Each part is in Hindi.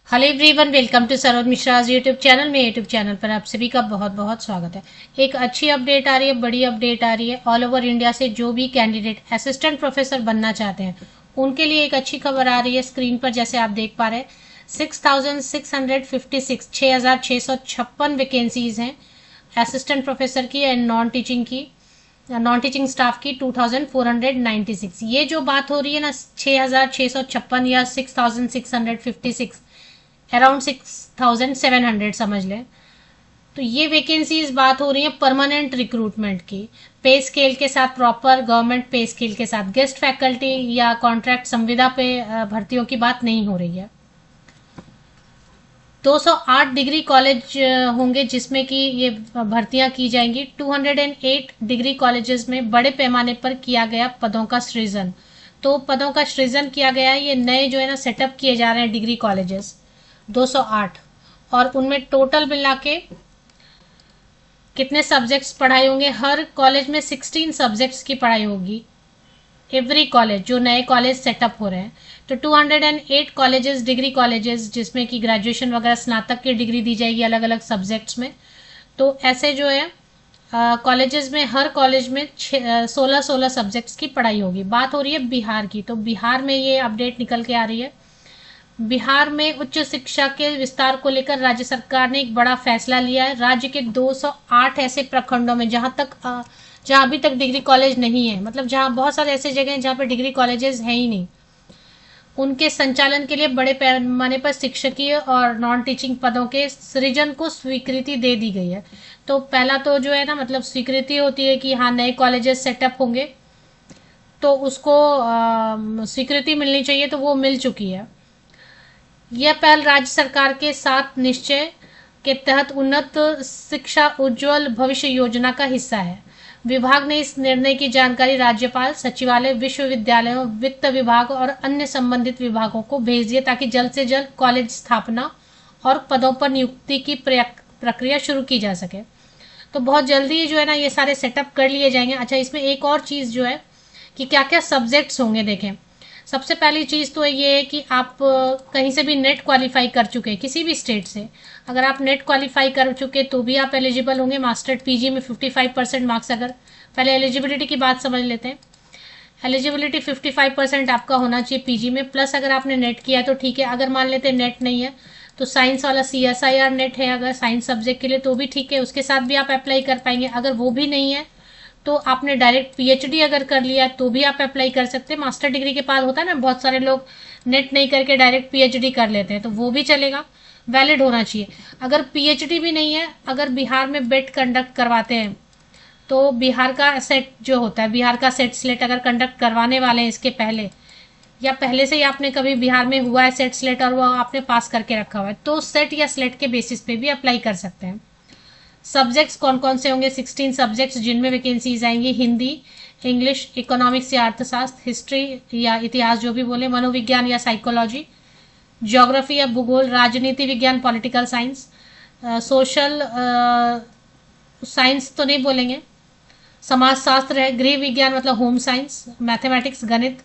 Hello everyone, welcome to Saroj Mishra YouTube channel में। यूट्यूब चैनल पर आप सभी का बहुत बहुत स्वागत है। एक अच्छी अपडेट आ रही है, बड़ी अपडेट आ रही है। ऑल ओवर इंडिया से जो भी कैंडिडेट असिस्टेंट प्रोफेसर बनना चाहते हैं उनके लिए एक अच्छी खबर आ रही है। स्क्रीन पर जैसे आप देख पा रहे हैं 6,656 6,656 वैकेंसीज हैं असिस्टेंट प्रोफेसर की एंड नॉन टीचिंग स्टाफ की 2,496। ये जो बात हो रही है ना 6,656 या 6,656 अराउंड 6,700 समझ लें, तो ये वैकेंसीज बात हो रही है परमानेंट रिक्रूटमेंट की। पे स्केल के साथ, प्रॉपर गवर्नमेंट पे स्केल के साथ, गेस्ट फैकल्टी या कॉन्ट्रैक्ट संविदा पे भर्तियों की बात नहीं हो रही है। 208 डिग्री कॉलेज होंगे जिसमें कि ये भर्तियां की जाएंगी। 208 डिग्री कॉलेजेस में बड़े पैमाने पर किया गया पदों का सृजन। तो पदों का सृजन किया गया है, ये नए जो है ना सेटअप किए जा रहे हैं डिग्री कॉलेजेस 208, और उनमें टोटल मिला के कितने सब्जेक्ट्स पढ़ाई होंगे। हर कॉलेज में 16 सब्जेक्ट्स की पढ़ाई होगी। एवरी कॉलेज, जो नए कॉलेज सेटअप हो रहे हैं, तो 208 कॉलेजेस, डिग्री कॉलेजेस, जिसमें कि ग्रेजुएशन वगैरह स्नातक की डिग्री दी जाएगी अलग अलग सब्जेक्ट्स में। तो ऐसे जो है कॉलेजेस में, हर कॉलेज में 16-16 सब्जेक्ट्स की पढ़ाई होगी। बात हो रही है बिहार की, तो बिहार में ये अपडेट निकल के आ रही है। बिहार में उच्च शिक्षा के विस्तार को लेकर राज्य सरकार ने एक बड़ा फैसला लिया है। राज्य के 208 ऐसे प्रखंडों में जहां अभी तक डिग्री कॉलेज नहीं है, मतलब जहां बहुत सारे ऐसे जगह हैं जहां पर डिग्री कॉलेजेस हैं ही नहीं, उनके संचालन के लिए बड़े पैमाने पर शिक्षकीय और नॉन टीचिंग पदों के सृजन को स्वीकृति दे दी गई है। तो पहला तो जो है ना, मतलब स्वीकृति होती है कि हाँ नए कॉलेजेस सेटअप होंगे, तो उसको स्वीकृति मिलनी चाहिए, तो वो मिल चुकी है। यह पहल राज्य सरकार के साथ निश्चय के तहत उन्नत शिक्षा उज्जवल भविष्य योजना का हिस्सा है। विभाग ने इस निर्णय की जानकारी राज्यपाल, सचिवालय, विश्वविद्यालयों, वित्त विभाग और अन्य संबंधित विभागों को भेज दिया ताकि जल्द से जल्द कॉलेज स्थापना और पदों पर नियुक्ति की प्रक्रिया शुरू की जा सके। तो बहुत जल्दी जो है ना ये सारे सेटअप कर लिए जाएंगे। अच्छा, इसमें एक और चीज़ जो है कि क्या क्या सब्जेक्ट्स होंगे। देखें, सबसे पहली चीज़ तो ये है कि आप कहीं से भी नेट क्वालिफाई कर चुके हैं, किसी भी स्टेट से अगर आप नेट क्वालिफाई कर चुके तो भी आप एलिजिबल होंगे। मास्टर पीजी में 55% मार्क्स, अगर पहले एलिजिबिलिटी की बात समझ लेते हैं। एलिजिबिलिटी 55% आपका होना चाहिए पीजी में, प्लस अगर आपने नेट किया तो ठीक है। अगर मान लेते हैं नेट नहीं है तो साइंस वाला CSIR नेट है अगर साइंस सब्जेक्ट के लिए, तो भी ठीक है, उसके साथ भी आप अप्लाई कर पाएंगे। अगर वो भी नहीं है तो आपने डायरेक्ट PhD अगर कर लिया तो भी आप अप्लाई कर सकते हैं। मास्टर डिग्री के बाद होता है ना, बहुत सारे लोग नेट नहीं करके डायरेक्ट PhD कर लेते हैं, तो वो भी चलेगा, वैलिड होना चाहिए। अगर PhD भी नहीं है, अगर बिहार में बेट कंडक्ट करवाते हैं तो बिहार का सेट जो होता है, बिहार का सेट स्लेट अगर कंडक्ट करवाने वाले हैं इसके पहले, या पहले से ही आपने कभी बिहार में हुआ है सेट स्लेट और वो आपने पास करके रखा हुआ है, तो सेट या स्लेट के बेसिस पे भी अप्लाई कर सकते हैं। सब्जेक्ट्स कौन कौन से होंगे? 16 सब्जेक्ट्स जिनमें वैकेंसीज आएंगी। हिंदी, इंग्लिश, इकोनॉमिक्स या अर्थशास्त्र, हिस्ट्री या इतिहास जो भी बोले, मनोविज्ञान या साइकोलॉजी, ज्योग्राफी या भूगोल, राजनीति विज्ञान, पॉलिटिकल साइंस, सोशल साइंस तो नहीं बोलेंगे, समाज शास्त्र है, गृह विज्ञान मतलब होम साइंस, मैथमेटिक्स, गणित,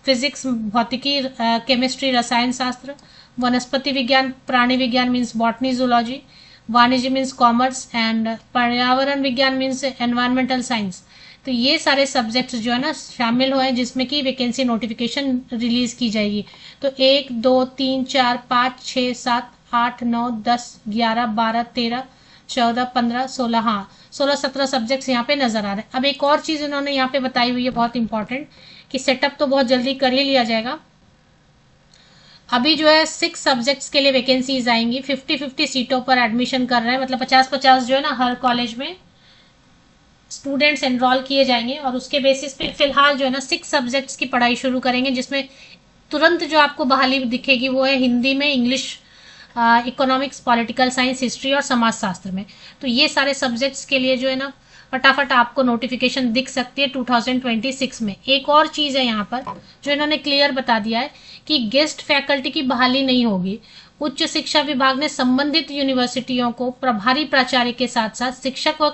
फिजिक्स, भौतिकी, केमिस्ट्री, रसायन शास्त्र, वनस्पति विज्ञान, प्राणी विज्ञान मीन्स बॉटनी, जूलॉजी, वाणिज्य मीन्स कॉमर्स, एंड पर्यावरण विज्ञान मीन्स एनवायरमेंटल साइंस। तो ये सारे सब्जेक्ट्स जो है ना शामिल हुए हैं जिसमें कि वैकेंसी नोटिफिकेशन रिलीज की जाएगी। तो 1 2 3 4 5 6 7 8 9 10 11 12 13 14 15 16, हाँ 16-17 सब्जेक्ट्स यहाँ पे नजर आ रहे हैं। अब एक और चीज इन्होंने यहाँ पे बताई हुई है बहुत इंपॉर्टेंट, कि सेटअप तो बहुत जल्दी कर ही लिया जाएगा। अभी जो है 6 सब्जेक्ट्स के लिए वैकेंसीज आएंगी। 50-50 सीटों पर एडमिशन कर रहे हैं, मतलब 50-50 जो है ना हर कॉलेज में स्टूडेंट्स एनरोल किए जाएंगे, और उसके बेसिस पे फिलहाल जो है ना 6 सब्जेक्ट्स की पढ़ाई शुरू करेंगे, जिसमें तुरंत जो आपको बहाली दिखेगी वो है हिंदी में, English, economics, political science, history और समाज शास्त्र में। तो ये सारे सब्जेक्ट्स के लिए जो है ना फटाफट आपको नोटिफिकेशन दिख सकती है 2026 में। एक और चीज़ है यहाँ पर जो इन्होंने क्लियर बता दिया है कि गेस्ट फैकल्टी की बहाली नहीं होगी। उच्च शिक्षा विभाग ने संबंधित यूनिवर्सिटियों को प्रभारी प्राचार्य के साथ साथ शिक्षक व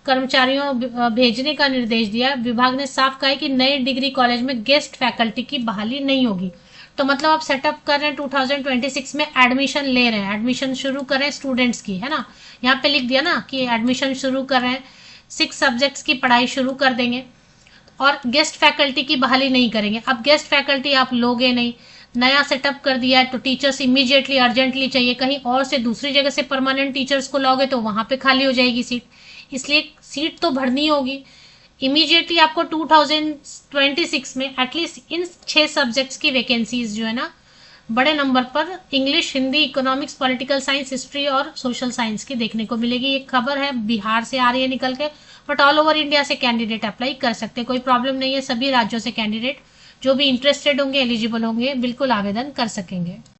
कर्मचारियों भेजने का निर्देश दिया। विभाग ने साफ कहा है कि नए डिग्री कॉलेज में गेस्ट फैकल्टी की बहाली नहीं होगी। तो मतलब आप सेटअप कर रहे हैं 2026 में एडमिशन ले रहे हैं, एडमिशन शुरू कर रहे हैं स्टूडेंट्स की, है ना। यहाँ पे लिख दिया ना कि एडमिशन शुरू कर रहे हैं, 6 सब्जेक्ट्स की पढ़ाई शुरू कर देंगे और गेस्ट फैकल्टी की बहाली नहीं करेंगे। अब गेस्ट फैकल्टी आप लोगे नहीं, नया सेटअप कर दिया है तो टीचर्स इमीडिएटली अर्जेंटली चाहिए, कहीं और से दूसरी जगह से परमानेंट टीचर्स को लाओगे तो वहां पे खाली हो जाएगी सीट, इसलिए सीट तो भरनी होगी। इमीडिएटली आपको 2026 में एटलीस्ट इन 6 सब्जेक्ट्स की वैकेंसीज जो है ना बड़े नंबर पर English, Hindi, economics, political science, history और सोशल साइंस की देखने को मिलेगी। ये खबर है बिहार से आ रही है निकल के, बट ऑल ओवर इंडिया से कैंडिडेट अप्लाई कर सकते हैं, कोई प्रॉब्लम नहीं है। सभी राज्यों से कैंडिडेट जो भी इंटरेस्टेड होंगे, एलिजिबल होंगे, बिल्कुल आवेदन कर सकेंगे।